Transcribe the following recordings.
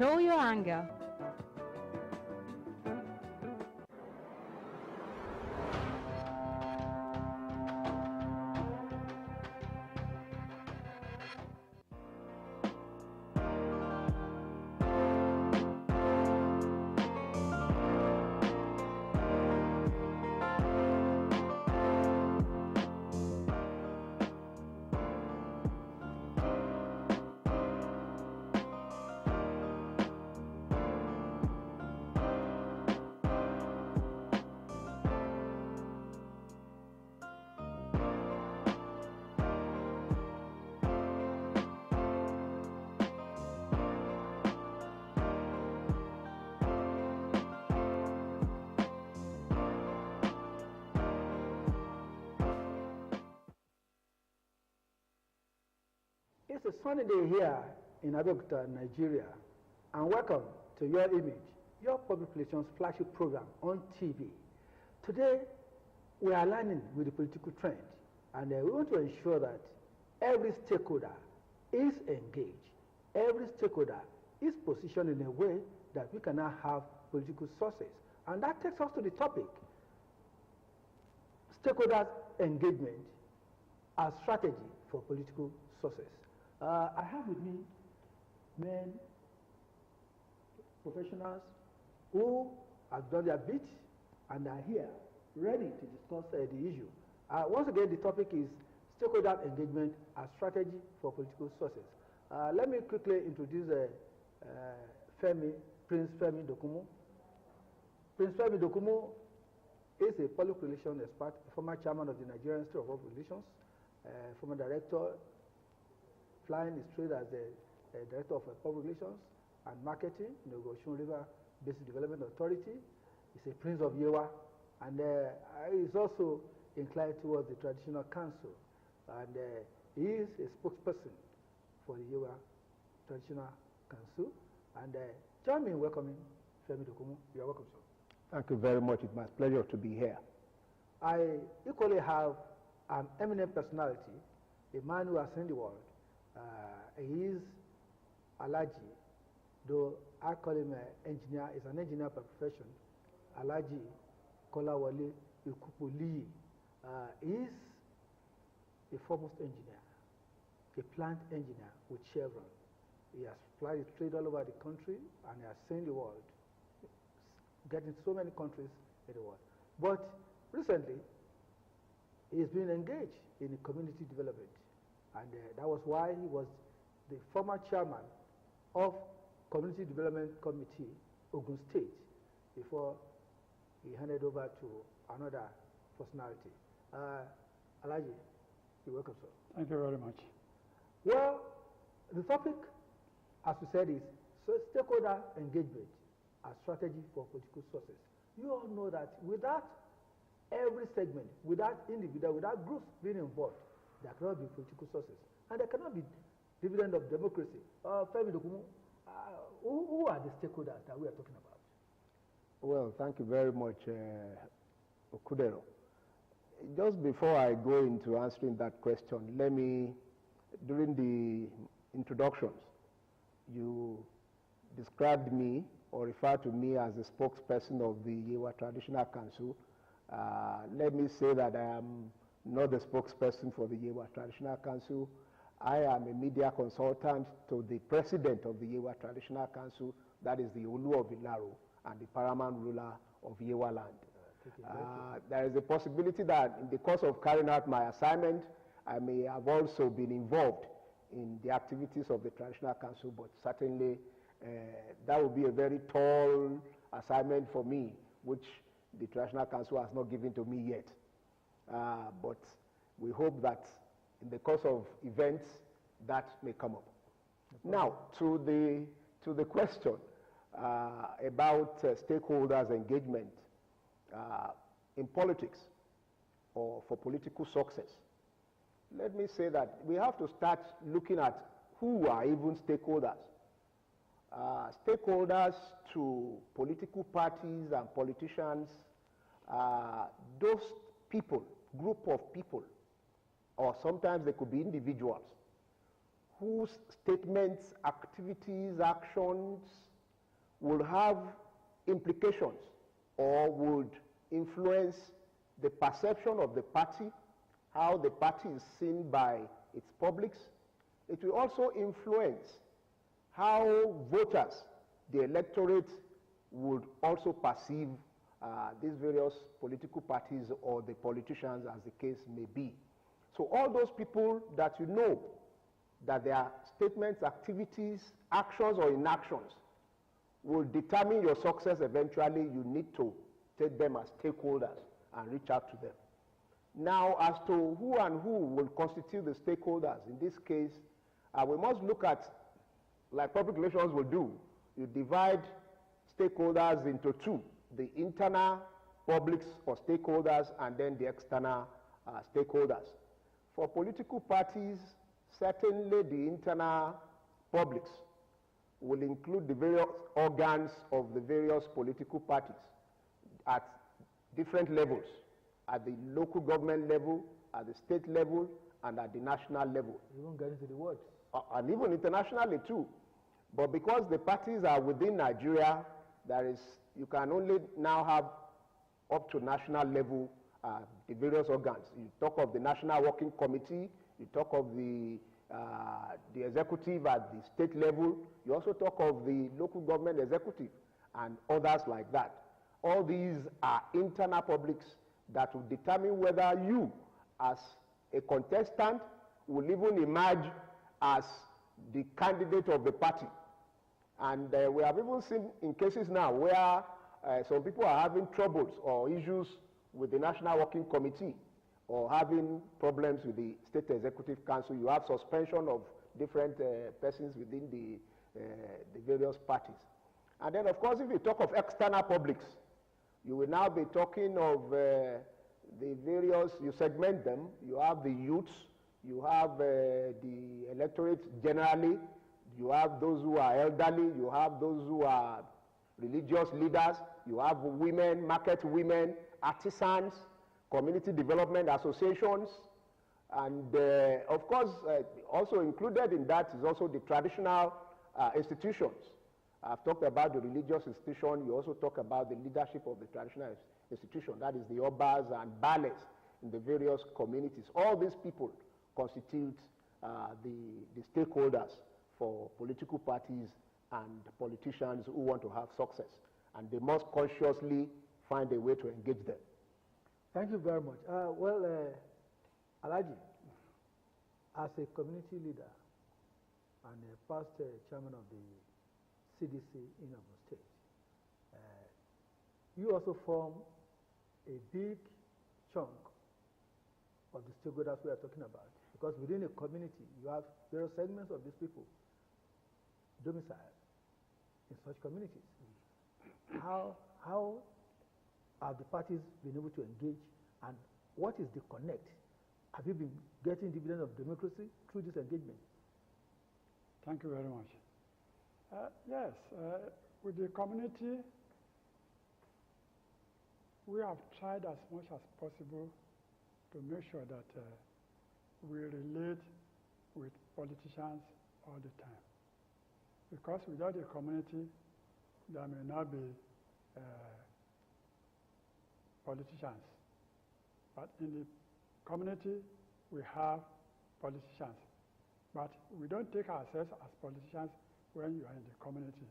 Show your anger. It's a sunny day here in Abeokuta, Nigeria, and welcome to Your Image, your public relations flagship program on TV. Today, we are aligning with the political trend, and we want to ensure that every stakeholder is engaged, every stakeholder is positioned in a way that we can now have political sources. And that takes us to the topic, stakeholders' engagement as strategy for political sources. I have with me men, professionals who have done their bit and are here ready to discuss the issue. Once again, the topic is stakeholder engagement as strategy for political sources. Let me quickly introduce Prince Femi Dokumu. Prince Femi Dokumu is a public relations expert, a former chairman of the Nigerian Institute of Public Relations, former director, flying his trade as the director of public relations and marketing in the Osun River Basin Development Authority. He's a prince of Yewa, and he's also inclined towards the traditional council, and he is a spokesperson for the Yewa Traditional Council. And join me in welcoming Femi Dokumu. You are welcome, sir. Thank you very much. It's my pleasure to be here. I equally have an eminent personality, a man who has seen the world. He is Alaji, though I call him an engineer. He's an engineer by profession. Alaji Kolawole Ikupuli. He is a foremost engineer, a plant engineer with Chevron. He has flied his trade all over the country, and he has seen the world, getting so many countries in the world. But recently, he's been engaged in community development. And that was why he was the former chairman of Community Development Committee, Ogun State, before he handed over to another personality. Alaji, you're welcome, sir. Thank you very much. Well, the topic, as we said, is stakeholder engagement as strategy for political sources. You all know that without every segment, without individual, without groups being involved, there cannot be political sources, and there cannot be dividend of democracy. Femi Dokumu, who are the stakeholders that we are talking about? Well, thank you very much, Okudero. Just before I go into answering that question, let me, during the introductions, you described me or referred to me as the spokesperson of the Yewa Traditional Council. Let me say that I am not the spokesperson for the Yewa Traditional Council. I am a media consultant to the president of the Yewa Traditional Council, that is the Olu of Ilaro and the paramount ruler of Yewa land. There is a possibility that in the course of carrying out my assignment, I may have also been involved in the activities of the Traditional Council, but certainly that would be a very tall assignment for me, which the Traditional Council has not given to me yet. But we hope that in the course of events, that may come up. Now, to the question about stakeholders' engagement in politics or for political success, let me say that we have to start looking at who are even stakeholders. Stakeholders to political parties and politicians, those people, group of people, or sometimes they could be individuals, whose statements, activities, actions will have implications or would influence the perception of the party, how the party is seen by its publics. It will also influence how voters, the electorate, would also perceive these various political parties or the politicians, as the case may be. So all those people that you know that their statements, activities, actions or inactions will determine your success eventually, you need to take them as stakeholders and reach out to them. Now, as to who and who will constitute the stakeholders, in this case, we must look at, like public relations will do, you divide stakeholders into two, the internal publics or stakeholders and then the external stakeholders. For political parties, certainly the internal publics will include the various organs of the various political parties at different levels, at the local government level, at the state level, and at the national level. Even getting to the words. And even internationally too. But because the parties are within Nigeria, you can only now have up to national level the various organs. You talk of the National Working Committee, you talk of the executive at the state level, you also talk of the local government executive and others like that. All these are internal publics that will determine whether you, as a contestant, will even emerge as the candidate of the party. And we have even seen in cases now where some people are having troubles or issues with the National Working Committee or having problems with the State Executive Council. You have suspension of different persons within the various parties. And then, of course, if you talk of external publics, you will now be talking of the various, you segment them. You have the youths, you have the electorate generally, you have those who are elderly, you have those who are religious leaders, you have women, market women, artisans, community development associations, and of course, also included in that is also the traditional institutions. I've talked about the religious institution. You also talk about the leadership of the traditional institution. That is the obas and bales in the various communities. All these people constitute the stakeholders for political parties and politicians who want to have success. And they must consciously find a way to engage them. Thank you very much. Alhaji, as a community leader and a past chairman of the CDC in Ogun State, you also form a big chunk of the stakeholders we are talking about. Because within a community, you have various segments of these people domiciled in such communities. How have the parties been able to engage, and what is the connect? Have you been getting dividend of democracy through this engagement? Thank you very much. Yes, with the community, we have tried as much as possible to make sure that we relate with politicians all the time. Because without the community, there may not be politicians. But in the community, we have politicians. But we don't take ourselves as politicians when you are in the community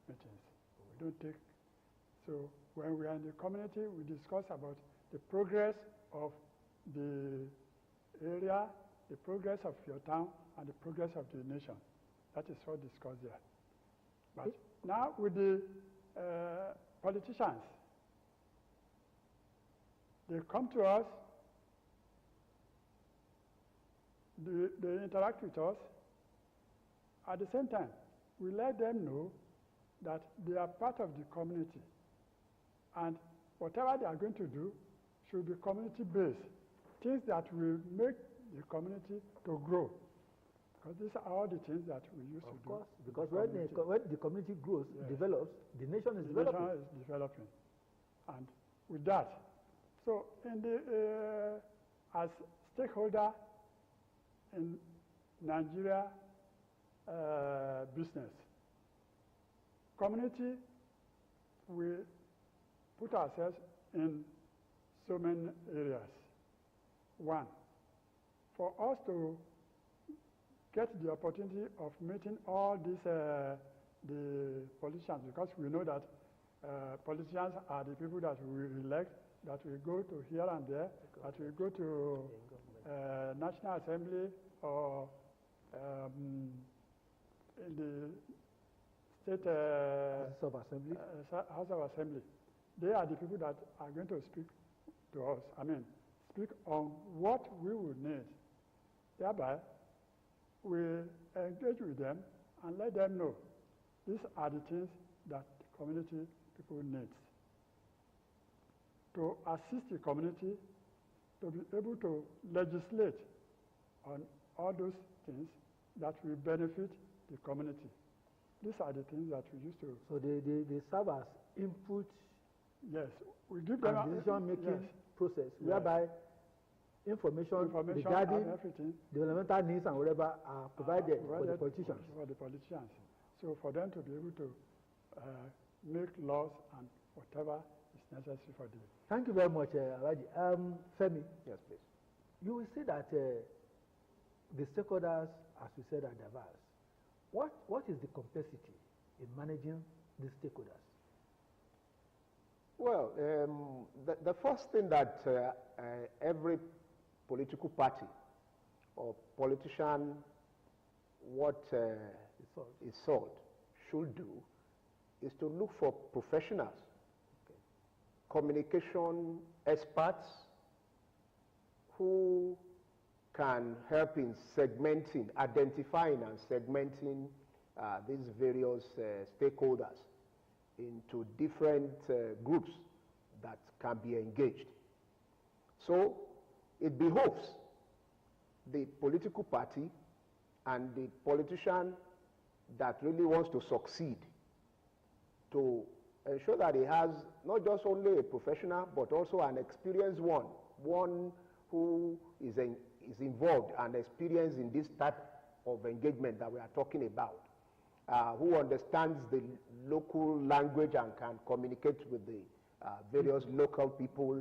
meetings. We don't take. So when we are in the community, we discuss about the progress of the area, the progress of your town, and the progress of the nation. That is all discussed there. But now with the politicians, they come to us, they interact with us. At the same time, we let them know that they are part of the community. And whatever they are going to do should be community-based. Things that will make the community to grow. Because these are all the things that we used to do. Of course, because when the community grows, yes, develops, the nation is developing. The nation is developing. And with that, so in the, as stakeholder in Nigeria business, community we put ourselves in so many areas. One, for us to get the opportunity of meeting all these the politicians, because we know that politicians are the people that we elect, that we go to here and there, that we go to National Assembly or in the state House of Assembly. They are the people that are going to speak to us. I mean, speak on what we would need. Thereby, we engage with them and let them know these are the things that the community people need. To assist the community to be able to legislate on all those things that will benefit the community. These are the things that we used to. So they serve as input. Yes, we give them a decision-making process, yes, whereby information regarding developmental needs and whatever are provided for the politicians. For the politicians. So for them to be able to make laws and whatever is necessary for them. Thank you very much, Alaji. Femi. Yes, please. You will say that the stakeholders, as we said, are diverse. What is the complexity in managing these stakeholders? Well, the first thing that every political party or politician, what is sought, should do is to look for professionals, communication experts who can help in segmenting, identifying and segmenting these various stakeholders into different groups that can be engaged. So it behoves the political party and the politician that really wants to succeed to ensure that he has not just only a professional but also an experienced one who is involved and experienced in this type of engagement that we are talking about. Who understands the local language and can communicate with the various local people,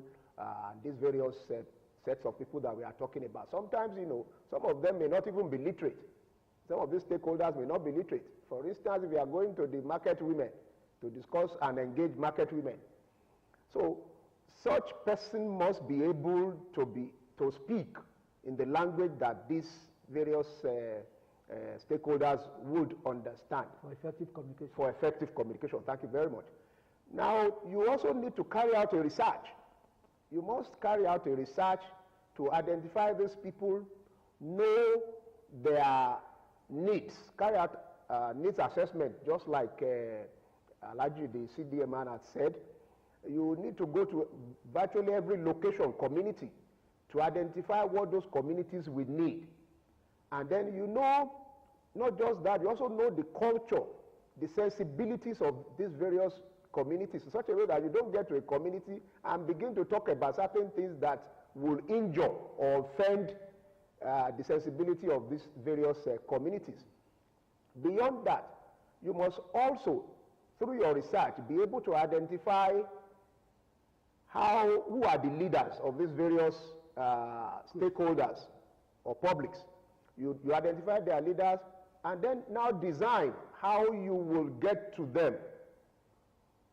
these various sets of people that we are talking about. Sometimes, you know, some of them may not even be literate. Some of these stakeholders may not be literate. For instance, if we are going to the market women to discuss and engage market women. So such person must be able to speak in the language that these various stakeholders would understand. For effective communication. For effective communication. Thank you very much. Now, you also need to carry out a research. You must carry out a research to identify these people, know their needs, carry out needs assessment, just like Alaji, the CDA man, had said. You need to go to virtually every location, community, to identify what those communities will need. And then you know, not just that, you also know the culture, the sensibilities of these various communities in such a way that you don't get to a community and begin to talk about certain things that will injure or offend the sensibility of these various communities. Beyond that, you must also, through your research, be able to identify who are the leaders of these various stakeholders or publics. You identify their leaders and then now design how you will get to them.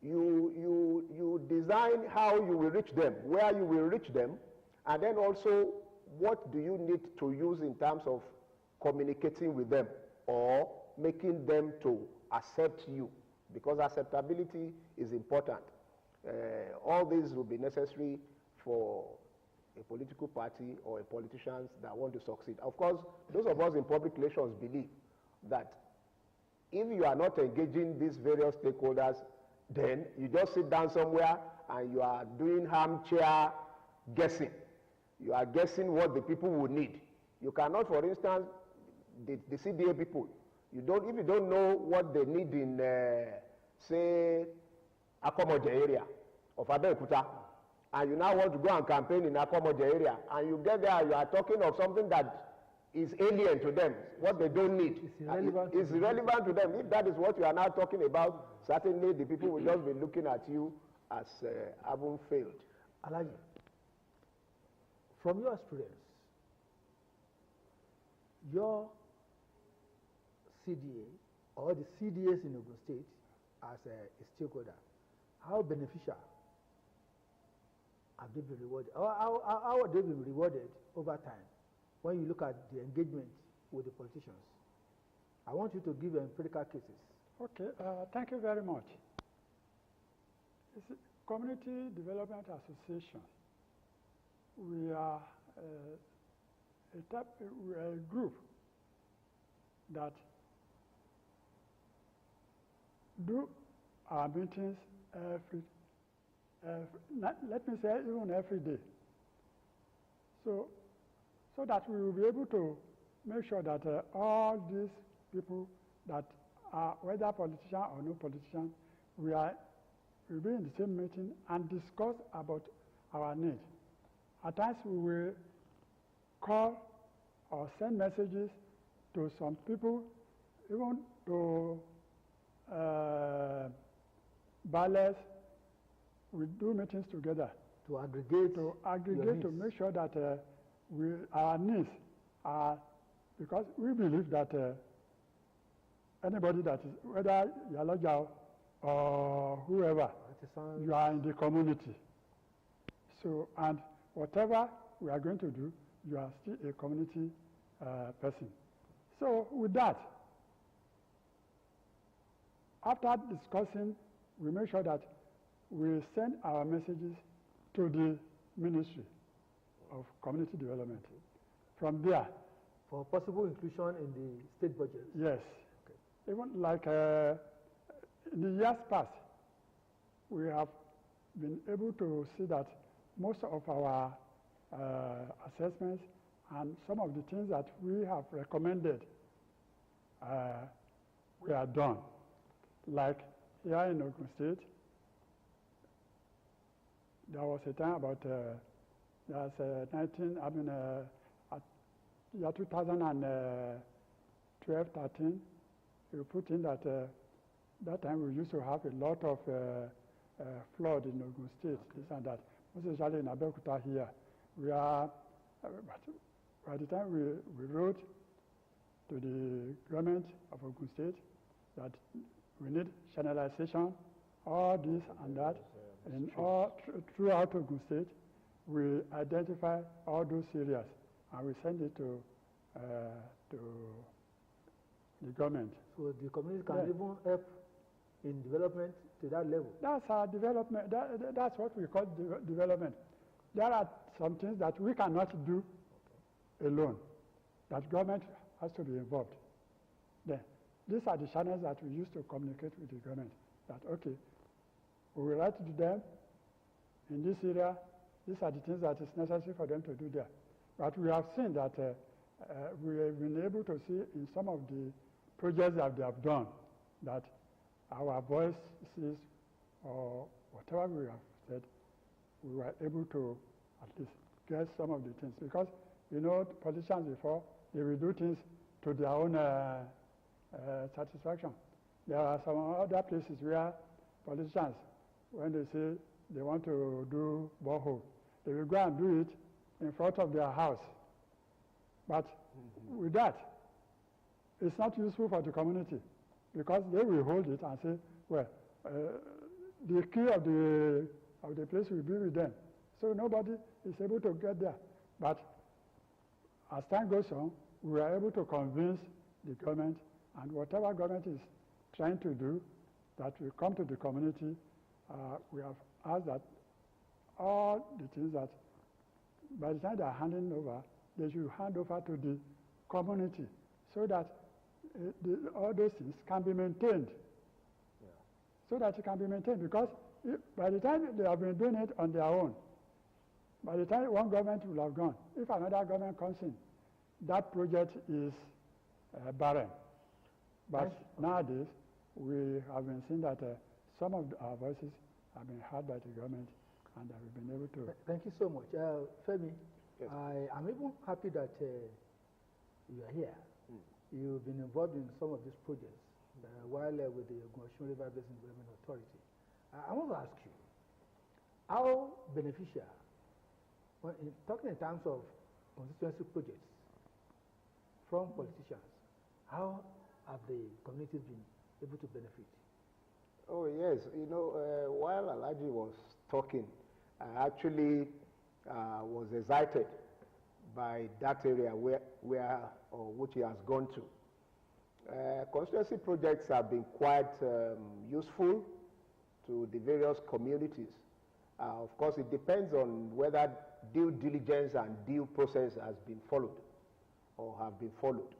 You design how you will reach them, where you will reach them, and then also what do you need to use in terms of communicating with them or making them to accept you, because acceptability is important. All these will be necessary for a political party or a politician that want to succeed. Of course, those of us in public relations believe that if you are not engaging these various stakeholders, then you just sit down somewhere and you are doing armchair guessing. You are guessing what the people will need. You cannot, for instance, the CDA people, if you don't know what they need in, say, Akomoje area of Abeokuta, and you now want to go and campaign in Akomoje area, and you get there, you are talking of something that is alien to them, what they don't need. It's irrelevant to them. If that is what you are now talking about, certainly the people will just be looking at you as having failed. Alaji, from your experience, your CDA or the CDAs in Ogun State as a stakeholder, how beneficial have they been rewarded? Or how have they been rewarded over time when you look at the engagement with the politicians? I want you to give empirical cases. Okay, thank you very much. It's a Community Development Association. We are a group that do our meetings let me say even every day. So that we will be able to make sure that all these people that are whether politician or no politician, we'll be in the same meeting and discuss about our needs. At times we will call or send messages to some people, even to ballets. We do meetings together to aggregate to make sure that our needs are, because we believe that anybody that is, whether Yaloja or whoever, you are in the community. So, and whatever we are going to do, you are still a community person. So with that, after discussing, we make sure that we send our messages to the Ministry of Community Development. From there, for possible inclusion in the state budget? Yes. Okay. Even like in the years past, we have been able to see that most of our assessments and some of the things that we have recommended we are done. Like here in Ogun State, there was a time about year 2012, 13, we put in that that time we used to have a lot of flood in Ogun State, this and that, most especially in Abeokuta here. We are, by the time we wrote to the government of Ogun State that we need channelization, all this and that, and all throughout Ogun State, we identify all those areas and we send it to the government. So the community can even help in development to that level? That's our development. That's what we call development. There are some things that we cannot do alone, that government has to be involved. Then, these are the channels that we use to communicate with the government, that, okay, we will write to them in this area, these are the things that is necessary for them to do there. But we have seen that we have been able to see in some of the projects that they have done that our voices or whatever we have said, we were able to at least get some of the things. Because, you know, politicians before, they will do things to their own satisfaction. There are some other places where politicians, when they say they want to do borehole, they will go and do it in front of their house. But with that, it's not useful for the community, because they will hold it and say, well, the key of the place will be with them. So nobody is able to get there. But as time goes on, we are able to convince the government, and whatever government is trying to do, that will come to the community. We have asked that all the things that by the time they are handing over, they should hand over to the community, so that all those things can be maintained. Yeah. So that it can be maintained, because by the time they have been doing it on their own, by the time one government will have gone, if another government comes in, that project is barren. But nowadays, we have been seeing that some of our voices have been heard by the government, and that we've been able to. Thank you so much. Femi, yes. I'm even happy that you are here. You've been involved in some of these projects while with the Ogtv River Basin Development Authority. I want to ask you, how beneficial, when talking in terms of constituency projects from politicians, how have the communities been able to benefit? Oh yes, you know, while Alaji was talking, I actually was excited by that area which he has gone to. Constituency projects have been quite useful to the various communities. Of course, it depends on whether due diligence and due process has been followed or have been followed.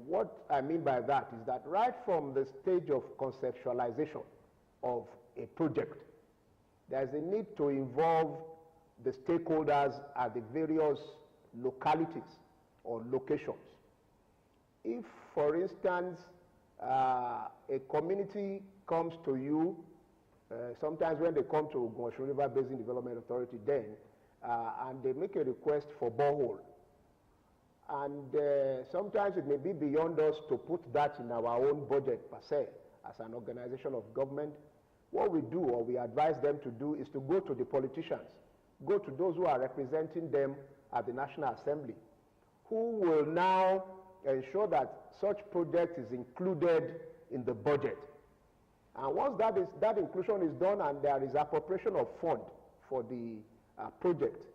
What I mean by that is that right from the stage of conceptualization of a project, there's a need to involve the stakeholders at the various localities or locations. If, for instance, a community comes to you, sometimes when they come to Ogtv River Basin Development Authority then, and they make a request for borehole, and sometimes it may be beyond us to put that in our own budget per se, as an organization of government. What we do, or we advise them to do, is to go to the politicians, go to those who are representing them at the National Assembly, who will now ensure that such project is included in the budget. And once that inclusion is done and there is appropriation of fund for the project,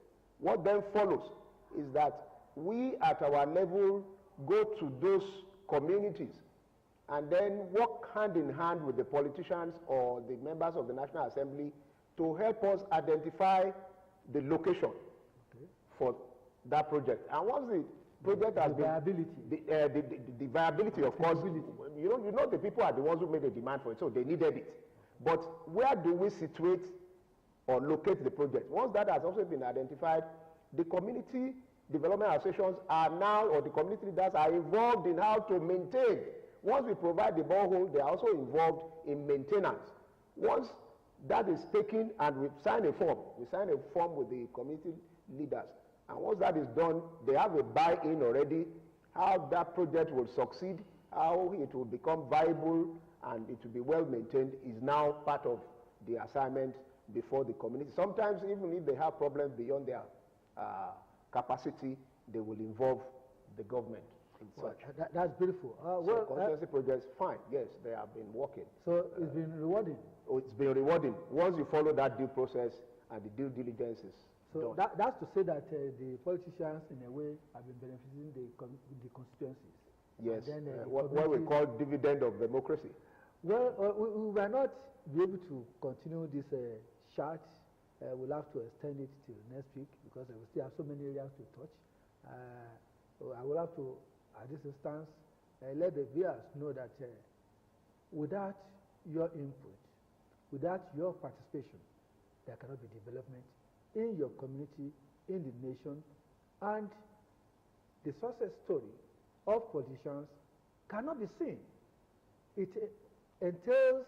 what then follows is that we at our level go to those communities and then work hand in hand with the politicians or the members of the National Assembly to help us identify the location for that project. And once the project has been... The viability, of course. You know the people are the ones who made the demand for it, so they needed it. But where do we situate or locate the project? Once that has also been identified, the community development associations are now, or the community leaders are involved in how to maintain. Once we provide the borehole, they are also involved in maintenance. Once that is taken and we sign a form with the community leaders, and once that is done, they have a buy-in already, how that project will succeed, how it will become viable, and it will be well maintained is now part of the assignment before the community. Sometimes even if they have problems beyond their capacity, they will involve the government in such. That's beautiful. So constituency projects, fine, yes, they have been working. So it's been rewarding? Oh, it's been rewarding. Once you follow that due process and the due diligence is so done. That's to say that the politicians, in a way, have been benefiting the constituencies. Yes, what we call dividend of democracy. Well, we will not be able to continue this chat. We'll have to extend it till next week because we still have so many areas to touch. I will have to, at this instance, let the viewers know that without your input, without your participation, there cannot be development in your community, in the nation, and the success story of politicians cannot be seen. It entails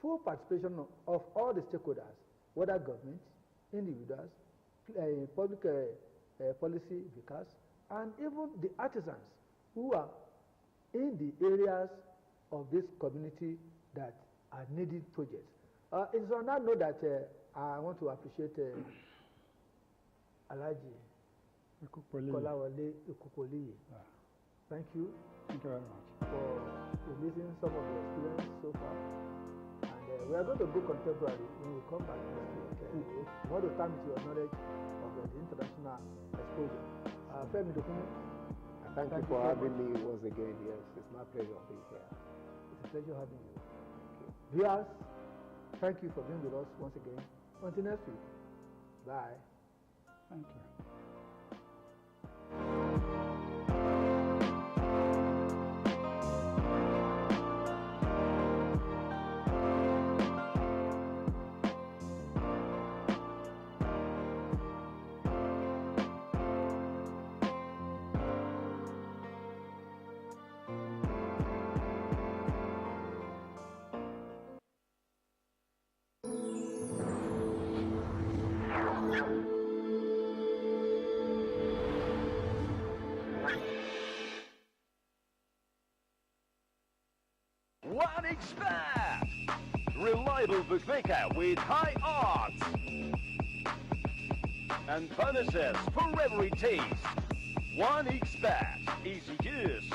full participation of all the stakeholders, whether government, individuals, public policy makers, and even the artisans who are in the areas of this community that are needing projects. It is on that note that I want to appreciate Alaji Kolawole Ekupoliye. Thank you. Thank you very much. For releasing some of your experience so far. And we are going to go contemporary when we come back next week. We want to thank you your knowledge of the international exposure. Femi Dokun, Thank you for having me once again. Yes, it's my pleasure being here. It's a pleasure having you. Viewers, thank you for being with us once again. Until next week. Bye. Thank you. reliable bookmaker with high odds. And bonuses for every taste. 1xBet. Easy use.